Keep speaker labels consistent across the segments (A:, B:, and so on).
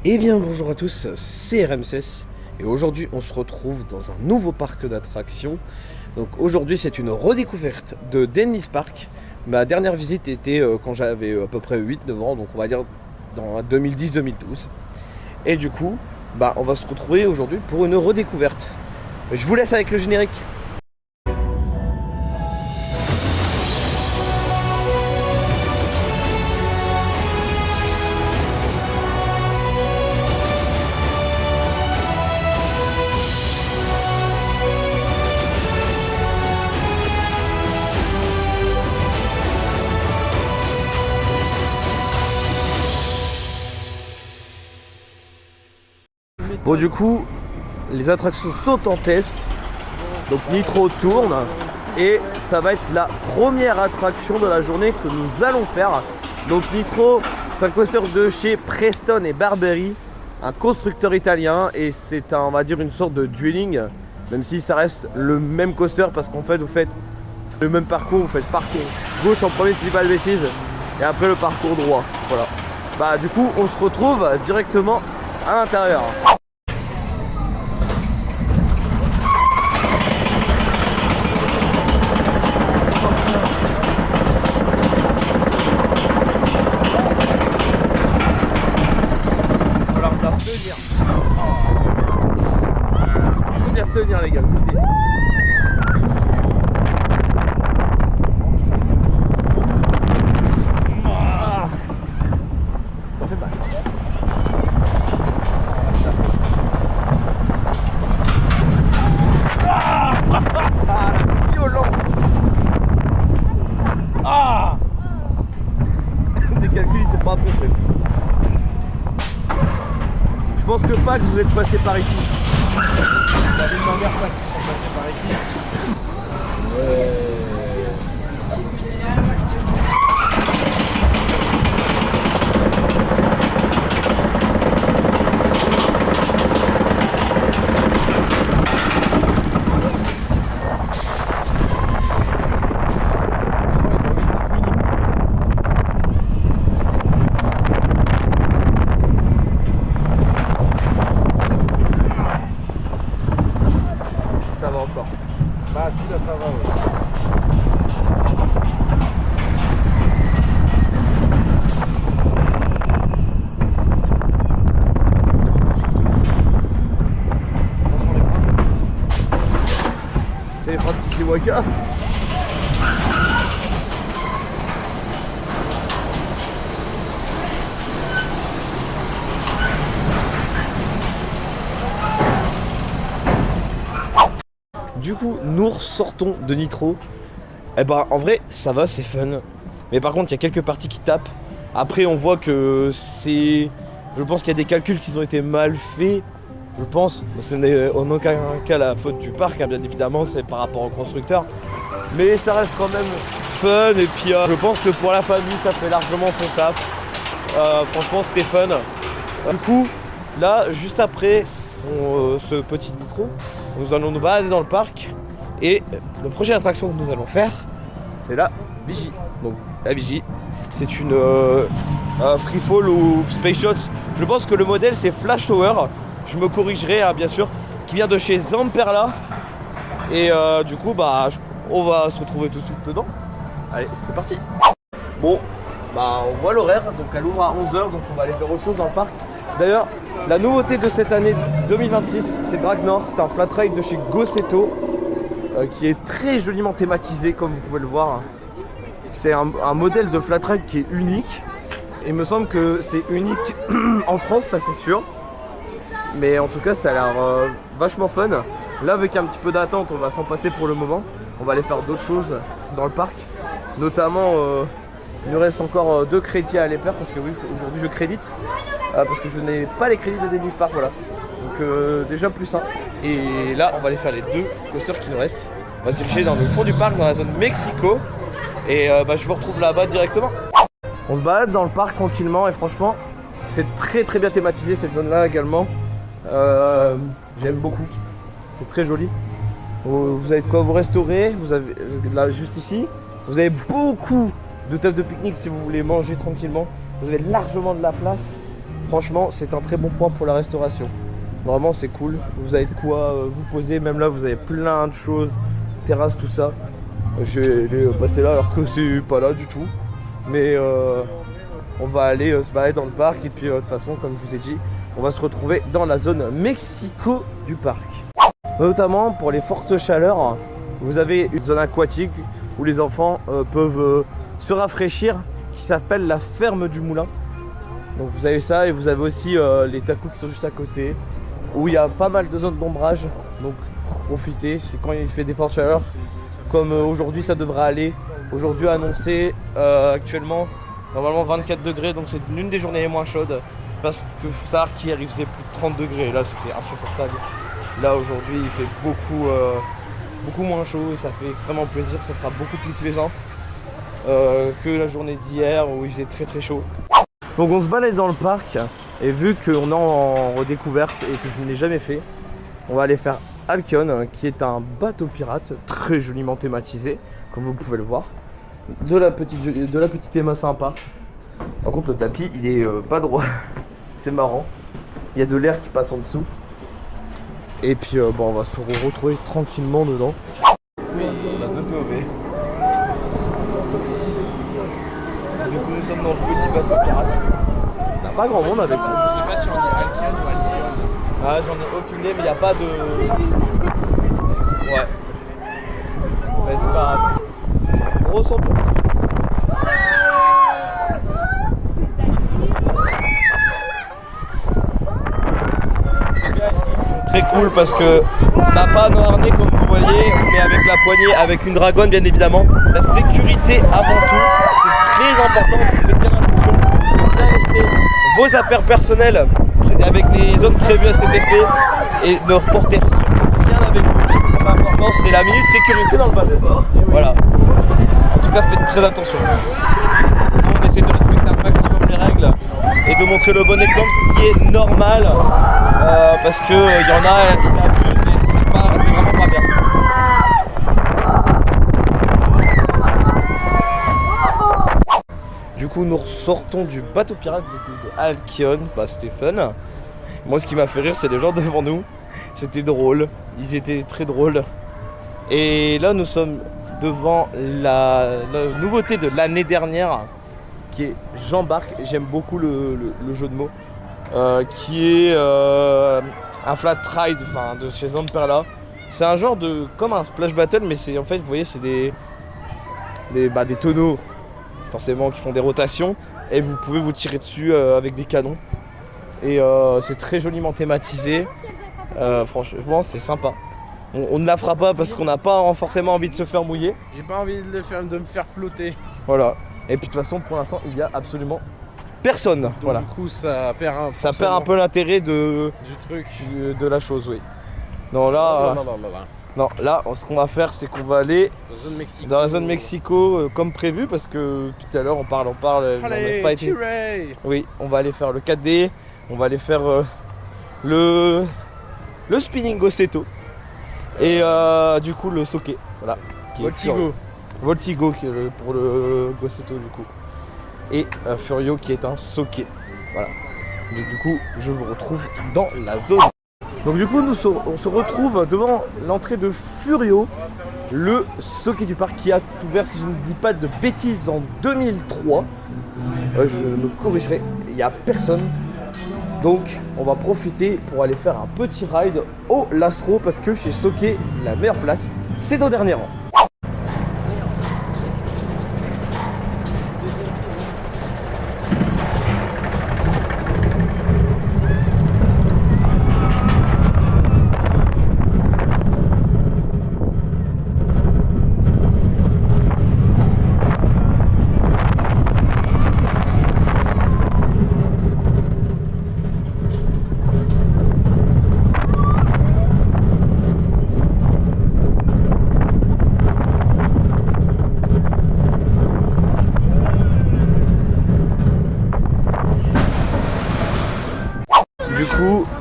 A: Eh bien bonjour à tous, c'est RMCS et aujourd'hui on se retrouve dans un nouveau parc d'attractions. Donc aujourd'hui c'est une redécouverte de Dennis Park. Ma dernière visite était quand j'avais à peu près 8-9 ans, donc on va dire dans 2010-2012. Et du coup, on va se retrouver aujourd'hui pour une redécouverte. Je vous laisse avec le générique. Bon du coup, les attractions sont en test. Donc Nitro tourne et ça va être la première attraction de la journée que nous allons faire. Donc Nitro, c'est un coaster de chez Preston et Barberi, un constructeur italien, et c'est on va dire une sorte de dueling, même si ça reste le même coaster parce qu'en fait vous faites le même parcours, vous faites parcours gauche en premier si je dis pas de bêtises et après le parcours droit. Voilà. Du coup on se retrouve directement à l'intérieur. Se tenir les gars, je vous le dis. Ça fait mal. Violente. Des calculs, il s'est pas approché. Je pense que Pax, vous êtes passé par ici. La ville d'Anvers, Pax, ils sont passés par ici. Ça va encore.
B: Celui-là ça va, ouais.
A: C'est les freins de Tiki Waka. Du coup, nous sortons de Nitro. En vrai, ça va, c'est fun. Mais par contre, il y a quelques parties qui tapent. Après, on voit que c'est... Je pense qu'il y a des calculs qui ont été mal faits. Je pense. Ce n'est en aucun cas la faute du parc, hein, bien évidemment, c'est par rapport au constructeur. Mais ça reste quand même fun. Et puis, je pense que pour la famille, ça fait largement son taf. Franchement, c'était fun. Du coup, là, juste après ce petit Nitro, nous allons nous balader dans le parc. Et la prochaine attraction que nous allons faire, c'est la Vigie. Donc la Vigie, c'est une free fall ou space shot. Je pense que le modèle c'est Flash Tower. Je me corrigerai bien sûr, qui vient de chez Zamperla. Et du coup on va se retrouver tout de suite dedans. Allez, c'est parti. Bon, on voit l'horaire, donc elle ouvre à 11 h, donc on va aller faire autre chose dans le parc. D'ailleurs, la nouveauté de cette année 2026, c'est Dragnor. C'est un flat ride de chez Gosseto. Qui est très joliment thématisé comme vous pouvez le voir. C'est un modèle de flat ride qui est unique. Il me semble que c'est unique en France, ça c'est sûr. Mais en tout cas ça a l'air vachement fun. Là avec un petit peu d'attente on va s'en passer pour le moment. On va aller faire d'autres choses dans le parc. Notamment il nous reste encore 2 crédits à aller faire parce que oui aujourd'hui je crédite. Parce que je n'ai pas les crédits de Dennis Park, voilà. Donc déjà plus 1. Et là on va aller faire les 2 coasters qui nous restent. On va se diriger dans le fond du parc, dans la zone Mexico. Et je vous retrouve là-bas directement. On se balade dans le parc tranquillement et franchement c'est très très bien thématisé cette zone là également. J'aime beaucoup. C'est très joli. Vous avez de quoi vous restaurer. Vous avez là juste ici. Vous avez beaucoup de tables de pique-nique si vous voulez manger tranquillement. Vous avez largement de la place. franchement c'est un très bon point pour la restauration. Vraiment c'est cool, vous avez de quoi vous poser, même là vous avez plein de choses, terrasse, tout ça. Je vais passer là alors que c'est pas là du tout. Mais on va aller se balader dans le parc et puis de toute façon comme je vous ai dit, on va se retrouver dans la zone Mexico du parc. Notamment pour les fortes chaleurs, vous avez une zone aquatique où les enfants peuvent se rafraîchir qui s'appelle la ferme du moulin. Donc vous avez ça et vous avez aussi les tacos qui sont juste à côté où il y a pas mal de zones d'ombrage. Donc profitez, c'est quand il fait des fortes chaleurs. Comme aujourd'hui ça devrait aller. Aujourd'hui annoncé actuellement normalement 24 degrés, donc c'est l'une des journées les moins chaudes. Parce que faut savoir qu'hier il faisait plus de 30 degrés, là c'était insupportable. Là aujourd'hui il fait beaucoup moins chaud et ça fait extrêmement plaisir, ça sera beaucoup plus plaisant que la journée d'hier où il faisait très chaud. Donc on se balade dans le parc et vu qu'on est en redécouverte et que je ne l'ai jamais fait, on va aller faire Halcyon qui est un bateau pirate très joliment thématisé comme vous pouvez le voir. De la petite Emma sympa. Par contre le tapis il est pas droit, c'est marrant. Il y a de l'air qui passe en dessous. Et puis bon, on va se retrouver tranquillement dedans. Oui, on a 2 POV. Du coup nous sommes dans le petit bateau pirate. Il n'y a pas grand monde avec nous.
B: Je sais pas si on dit Halcyon ou Halcyon.
A: Ah j'en ai aucune idée mais il n'y a pas de... Ouais. Mais c'est pas grave. On ressemble. Très cool parce que on n'a pas nos harnais comme vous voyez, on est avec la poignée, avec une dragonne bien évidemment. La sécurité avant tout, c'est très important, donc faites bien attention de bien laisser vos affaires personnelles avec les zones prévues à cet effet et ne reporter surtout rien avec vous. C'est important, c'est la minute sécurité dans le bateau. Voilà. En tout cas faites très attention. On essaie de respecter un maximum les règles et de montrer le bon exemple, ce qui est normal. Parce que il y en a qui abusent et c'est vraiment pas bien. Du coup nous sortons du bateau pirate de Halcyon, bah c'était fun. Moi ce qui m'a fait rire c'est les gens devant nous. C'était drôle, ils étaient très drôles. Et là nous sommes devant la nouveauté de l'année dernière qui est J'embarque. J'aime beaucoup le jeu de mots. Qui est un flat ride de chez Zamperla. C'est un genre de comme un splash battle mais c'est en fait vous voyez c'est des tonneaux forcément qui font des rotations et vous pouvez vous tirer dessus avec des canons et c'est très joliment thématisé. Franchement c'est sympa. On ne la fera pas parce qu'on n'a pas forcément envie de se faire mouiller.
B: J'ai pas envie de me faire flotter.
A: Voilà. Et puis de toute façon pour l'instant il y a absolument personne.
B: Donc,
A: voilà.
B: Du coup ça perd
A: un peu l'intérêt de la chose, oui. Non là, non, là ce qu'on va faire c'est qu'on va aller dans la zone Mexico comme prévu parce que tout à l'heure on parle, on n'a pas été. Oui, on va aller faire le 4D, on va aller faire le spinning Gosseto et du coup le soke, voilà. Voltigo qui est pour le Gosseto du coup. Et Furio qui est un soke. Voilà. Donc du coup, je vous retrouve dans la zone. Donc du coup, on se retrouve devant l'entrée de Furio, le soke du parc qui a ouvert, si je ne dis pas de bêtises, en 2003. Je me corrigerai, il n'y a personne. Donc on va profiter pour aller faire un petit ride au Lastro parce que chez Soke, la meilleure place, c'est au dernier rang.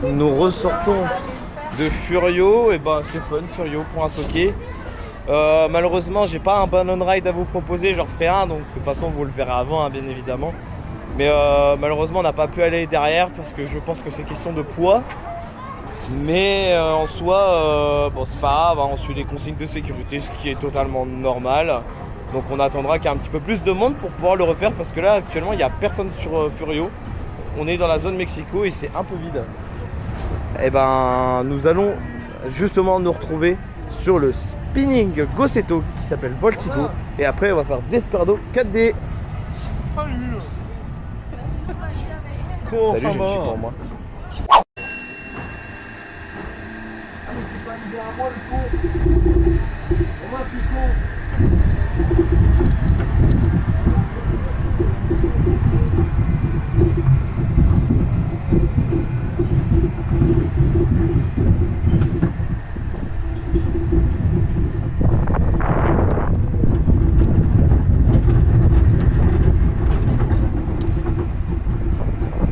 A: Nous ressortons de Furio, et ben c'est fun, Furio pour un soke. Malheureusement j'ai pas un banana ride à vous proposer, j'en referai un, donc de toute façon vous le verrez avant bien évidemment. Mais malheureusement on n'a pas pu aller derrière parce que je pense que c'est question de poids. Mais en soi, bon c'est pas grave, hein, on suit les consignes de sécurité, ce qui est totalement normal. Donc on attendra qu'il y ait un petit peu plus de monde pour pouvoir le refaire parce que là actuellement il n'y a personne sur Furio. On est dans la zone Mexico et c'est un peu vide. Et ben nous allons justement nous retrouver sur le spinning Gosseto qui s'appelle Voltigo. Et après on va faire Desperado 4D.
B: Salut.
A: Salut, j'ai une chip pour moi.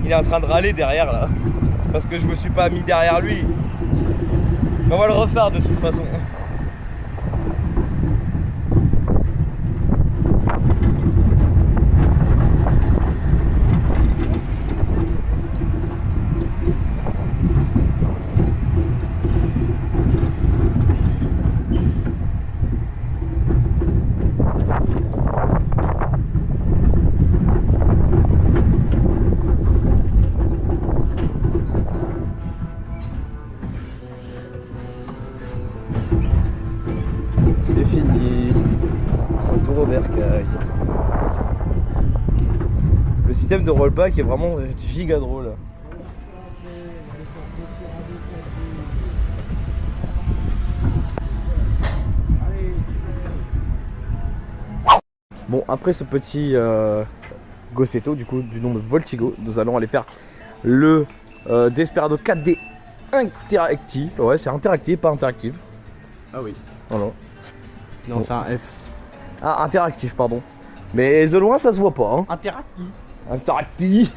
A: Il est en train de râler derrière là parce que je me suis pas mis derrière lui. Mais on va le refaire de toute façon. C'est fini. Retour au bercail. Le système de rollback est vraiment giga drôle. Bon, après ce petit Gosseto, du coup, du nom de Voltigo, nous allons aller faire le Desperado 4D interactif. Ouais, c'est interactif, pas interactif.
B: Ah oui.
A: Voilà.
B: Non,
A: Bon.
B: c'est un F.
A: Ah, interactif, pardon. Mais de loin, ça se voit pas. Hein.
B: Interactif.
A: Interactif.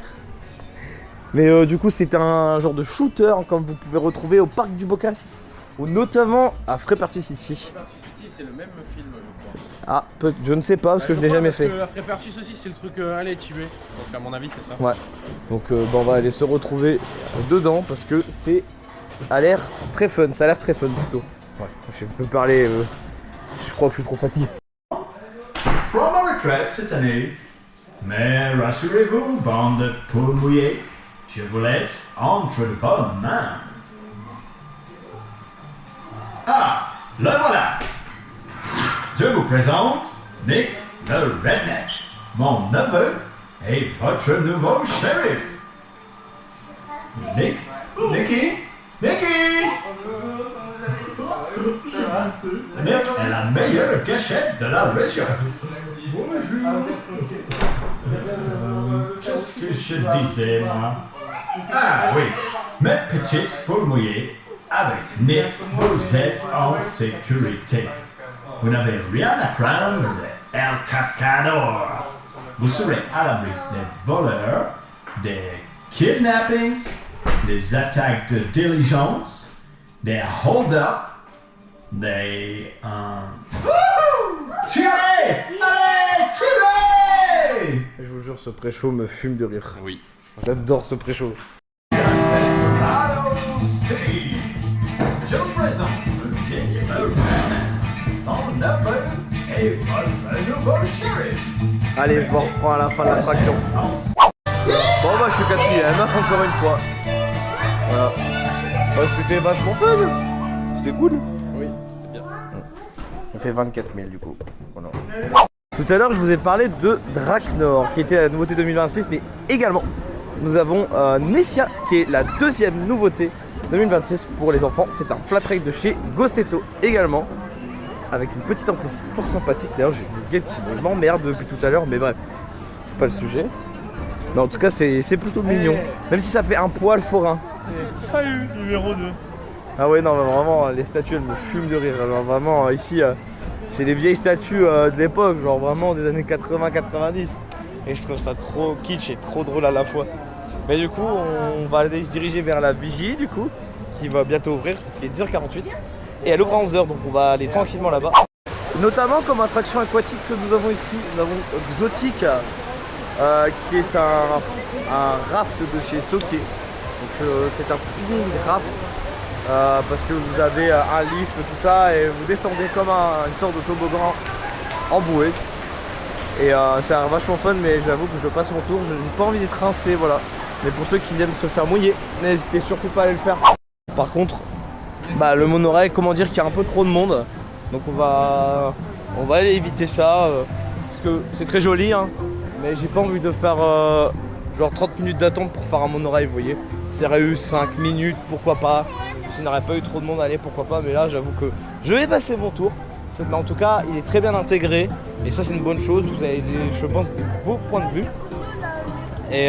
A: Mais du coup, c'est un genre de shooter, comme vous pouvez retrouver au parc du Bocas, ou notamment à Freeparty City.
B: C'est le même film, je crois.
A: Ah, je ne sais pas parce que je l'ai jamais fait.
B: La Freeparty aussi, c'est le truc allez tuer. Donc à mon avis, c'est ça.
A: Ouais. Donc bon, on va aller se retrouver dedans parce que c'est a l'air très fun. Ça a l'air très fun plutôt. Ouais. Je peux parler. Je crois que je suis trop fatigué.
C: From ma retraite cette année. Mais rassurez-vous, bande de poules mouillées, je vous laisse entre de bonnes mains. Ah, le voilà. Je vous présente Nick le Redneck, mon neveu et votre nouveau shérif. Nick, Nicky, Nicky. Nick est la meilleure cachette de la région. Qu'est-ce que je disais, moi? Ah oui, mes petites poules mouillées, avec Nick, vous êtes en sécurité. Vous n'avez rien à craindre de El Cascador. Vous serez à l'abri des voleurs, des kidnappings, des attaques de diligence, des hold-up, des... Tirez! Allez, tirez!
A: Je vous jure, ce pré-show me fume de rire.
B: Oui.
A: J'adore ce pré-show.
C: Desperado City. Je vous présente Nick le Redneck, mon neveu et votre nouveau shérif.
A: Allez, je vous reprends à la fin de l'attraction. Bon bah je suis quatrième, encore une fois. Voilà. Bah, c'était vachement fun. C'était cool.
B: Oui, c'était bien.
A: On fait 24 000 du coup. Voilà. Tout à l'heure je vous ai parlé de Draknor qui était la nouveauté 2026, mais également nous avons Nessia qui est la deuxième nouveauté 2026 pour les enfants. C'est un flat track de chez Gosseto également, avec une petite entrée fort sympathique. D'ailleurs j'ai une gueule qui m'emmerde depuis tout à l'heure, mais bref, c'est pas le sujet. Mais en tout cas c'est plutôt mignon, même si ça fait un poil forain.
B: Salut, numéro 2.
A: Ah ouais non mais vraiment les statues elles me fument de rire. Alors vraiment ici c'est les vieilles statues de l'époque, genre vraiment des années 80-90. Et je trouve ça trop kitsch et trop drôle à la fois. Mais du coup on va aller se diriger vers la vigie du coup, qui va bientôt ouvrir parce qu'il est 10h48. Et elle ouvre à 11h, donc on va aller tranquillement là-bas. Notamment comme attraction aquatique que nous avons ici, nous avons Exotic qui est un raft de chez Soke. Donc c'est un spinning raft parce que vous avez un lift, tout ça, et vous descendez comme une sorte de toboggan en bouée. Et c'est vachement fun, mais j'avoue que je passe mon tour, je n'ai pas envie d'être rincé, voilà. Mais pour ceux qui aiment se faire mouiller, n'hésitez surtout pas à aller le faire. Par contre, bah, le monorail, comment dire qu'il y a un peu trop de monde. Donc on va aller éviter ça, parce que c'est très joli, hein, mais j'ai pas envie de faire genre 30 minutes d'attente pour faire un monorail, vous voyez. S'il y aurait eu 5 minutes, pourquoi pas. S'il n'aurait pas eu trop de monde, allez, pourquoi pas. Mais là, j'avoue que je vais passer mon tour. Mais en tout cas, il est très bien intégré. Et ça, c'est une bonne chose. Vous avez, je pense, des beaux points de vue. Et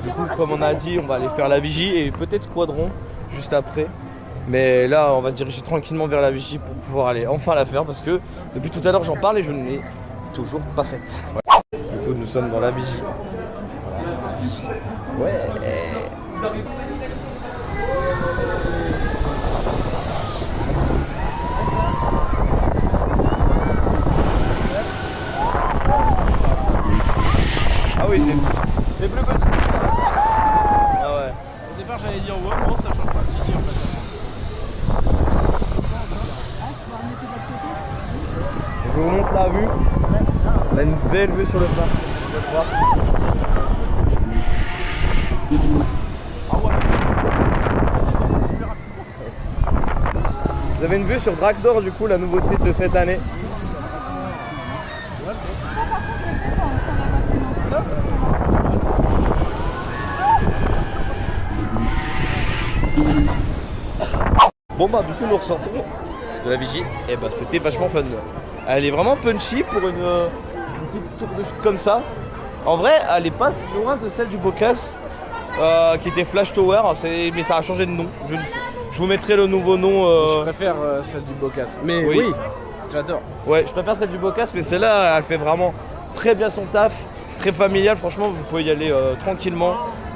A: du coup, comme on a dit, on va aller faire la vigie et peut-être Quadron juste après. Mais là, on va se diriger tranquillement vers la vigie pour pouvoir aller enfin la faire. Parce que depuis tout à l'heure, j'en parle et je ne l'ai toujours pas faite. Voilà. Du coup, nous sommes dans la vigie. Ouais. Ah oui, c'est plus petit. Ah ouais.
B: Au départ, j'allais dire ouais, bon, ça change pas de vigie en fait.
A: Je vous montre la vue. On a une belle vue sur le parc. Vous pouvez voir. Vous avez une vue sur Drakdor, du coup, la nouveauté de cette année. Bon bah du coup nous ressortons de la vigie et bah c'était vachement fun. Elle est vraiment punchy pour une petite tour de chute comme ça. En vrai elle est pas loin de celle du Bocas qui était Flash Tower, mais ça a changé de nom. Je vous mettrai le nouveau nom.
B: Je préfère celle du Bocas. Mais oui, j'adore.
A: Ouais, je préfère celle du Bocas, mais celle-là elle fait vraiment très bien son taf, très familial. Franchement vous pouvez y aller tranquillement.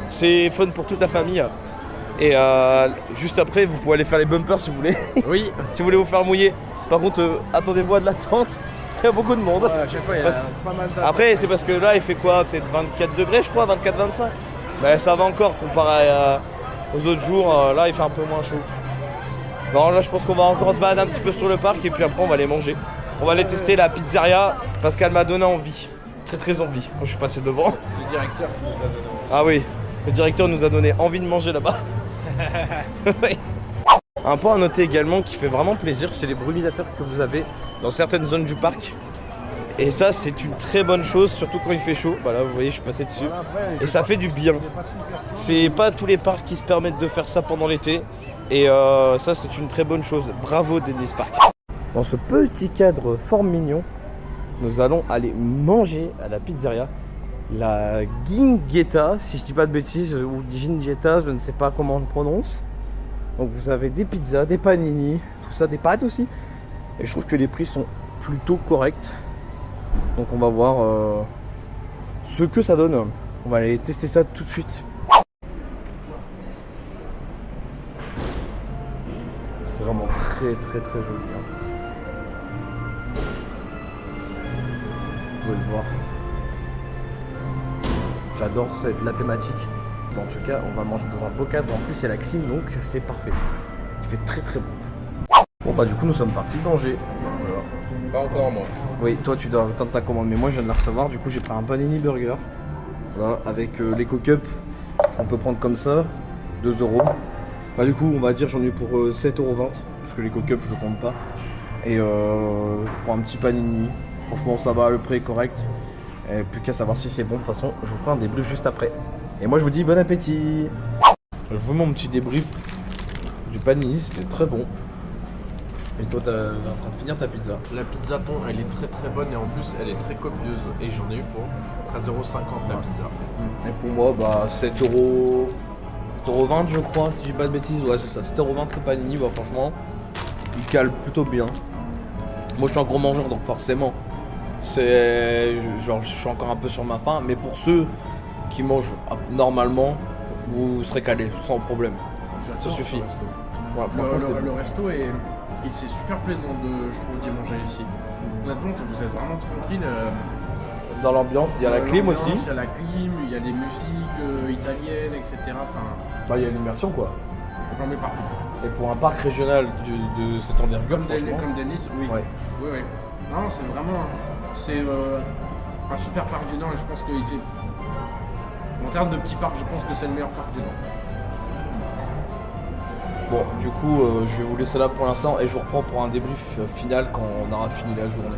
A: C'est fun pour toute la famille. Et juste après, vous pouvez aller faire les bumpers si vous voulez.
B: Oui.
A: Si vous voulez vous faire mouiller. Par contre, attendez-vous à de l'attente. Il y a beaucoup de monde.
B: Ouais, à chaque fois, il y a pas mal d'attente.
A: Après, c'est parce que là, il fait quoi? Peut-être 24 degrés, je crois, 24-25. Mais ça va encore comparé aux autres jours. Là, il fait un peu moins chaud. Non, là, je pense qu'on va encore se balader un petit peu sur le parc et puis après, on va aller manger. On va aller tester la pizzeria parce qu'elle m'a donné envie. Très, très envie quand je suis passé devant.
B: Le directeur qui nous a donné envie.
A: Ah oui, le directeur nous a donné envie de manger là-bas. Un point à noter également qui fait vraiment plaisir, c'est les brumisateurs que vous avez dans certaines zones du parc. Et ça c'est une très bonne chose, surtout quand il fait chaud. Bah là vous voyez je suis passé dessus. Et ça fait du bien. C'est pas tous les parcs qui se permettent de faire ça pendant l'été. Et ça c'est une très bonne chose. Bravo Dennis Park. Dans ce petit cadre fort mignon, nous allons aller manger à la pizzeria. La Ginghetta, si je dis pas de bêtises, ou Ginghetta, je ne sais pas comment on le prononce. Donc vous avez des pizzas, des panini, tout ça, des pâtes aussi. Et je trouve que les prix sont plutôt corrects. Donc on va voir ce que ça donne. On va aller tester ça tout de suite. C'est vraiment très très très joli. Hein. Vous pouvez le voir. J'adore la thématique. Bon, en tout cas, on va manger dans un beau cadre. En plus, il y a la clim, donc c'est parfait. Il fait très très bon. Bon, bah, du coup, nous sommes partis manger. Voilà.
B: Pas encore moi.
A: Oui, toi, tu dois attendre ta commande, mais moi, je viens de la recevoir. Du coup, j'ai pris un panini burger. Voilà, avec l'Eco Cup. On peut prendre comme ça, 2 €. Bah, du coup, on va dire, j'en ai pour 7,20 €. Parce que l'Eco Cup, je ne compte pas. Et pour un petit panini. Franchement, ça va, le prix est correct. Et plus qu'à savoir si c'est bon, de toute façon, je vous ferai un débrief juste après. Et moi, je vous dis bon appétit. Je vous mets mon petit débrief du panini, c'était très bon. Et toi, t'es en train de finir ta pizza.
B: La pizza thon, elle est très très bonne et en plus, elle est très copieuse. Et j'en ai eu pour 13,50 € la pizza.
A: Et pour moi, bah 7€, 7,20 € je crois, si j'ai pas de bêtises. Ouais, c'est ça, 7,20 € le panini, bah franchement, il cale plutôt bien. Moi, je suis un gros mangeur, donc forcément, c'est genre je suis encore un peu sur ma faim, mais pour ceux qui mangent normalement, vous serez calés sans problème. Ça suffit. Ouais,
B: Le resto est c'est super plaisant je trouve d'y manger ici. Honnêtement, vous êtes vraiment tranquille.
A: dans l'ambiance. Il y a la clim
B: l'ambiance,
A: aussi.
B: Il y a la clim, il y a les musiques italiennes, etc. Enfin,
A: Bah, il y a l'immersion quoi.
B: j'en mets partout.
A: Et pour un parc régional de cette envergure, franchement.
B: Comme Dennis, oui.
A: Ouais.
B: Oui, oui. Non, c'est vraiment. C'est un super parc du Nord et je pense qu'il fait. En termes de petits parcs, je pense que c'est le meilleur parc du Nord.
A: Bon, du coup, je vais vous laisser là pour l'instant et je vous reprends pour un débrief final quand on aura fini la journée.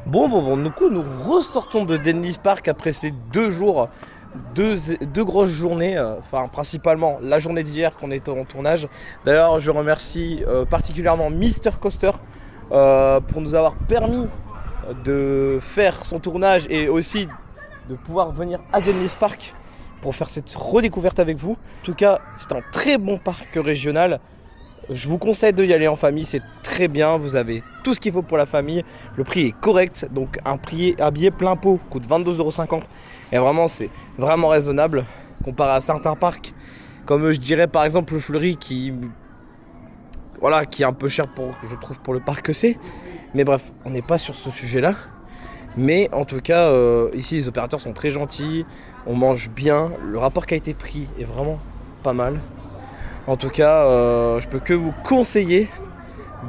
A: Bon, du coup, nous ressortons de Dennis Park après ces 2 jours, deux grosses journées, enfin principalement la journée d'hier qu'on était en tournage. D'ailleurs, je remercie particulièrement Mr Coaster pour nous avoir permis de faire son tournage et aussi de pouvoir venir à Dennis Park pour faire cette redécouverte avec vous. En tout cas, c'est un très bon parc régional. Je vous conseille d'y aller en famille, c'est très bien. Vous avez tout ce qu'il faut pour la famille. Le prix est correct, donc un billet plein pot coûte 22,50 €. Et vraiment, c'est vraiment raisonnable comparé à certains parcs. Comme je dirais par exemple le Fleury qui est un peu cher je trouve pour le parc que c'est. Mais bref, on n'est pas sur ce sujet-là. Mais en tout cas, ici les opérateurs sont très gentils, on mange bien, le rapport qualité-prix est vraiment pas mal. En tout cas, je peux que vous conseiller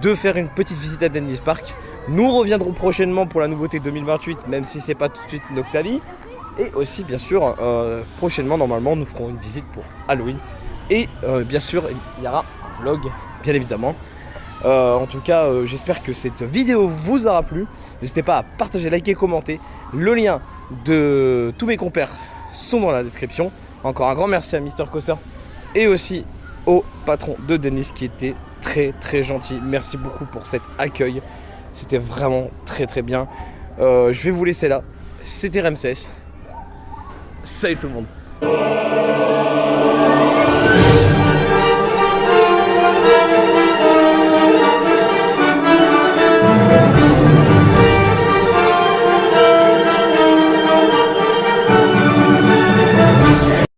A: de faire une petite visite à Dennis Park. Nous reviendrons prochainement pour la nouveauté 2028, même si c'est pas tout de suite Noctavie. Et aussi, bien sûr, prochainement, normalement, nous ferons une visite pour Halloween. Et bien sûr, il y aura un vlog, bien évidemment. En tout cas, j'espère que cette vidéo vous aura plu. N'hésitez pas à partager, liker, commenter. Le lien de tous mes compères sont dans la description. Encore un grand merci à Mr Coaster et aussi au patron de Dennis qui était très très gentil. Merci beaucoup pour cet accueil. C'était vraiment très très bien. Je vais vous laisser là. C'était Ramsès. Salut tout le monde.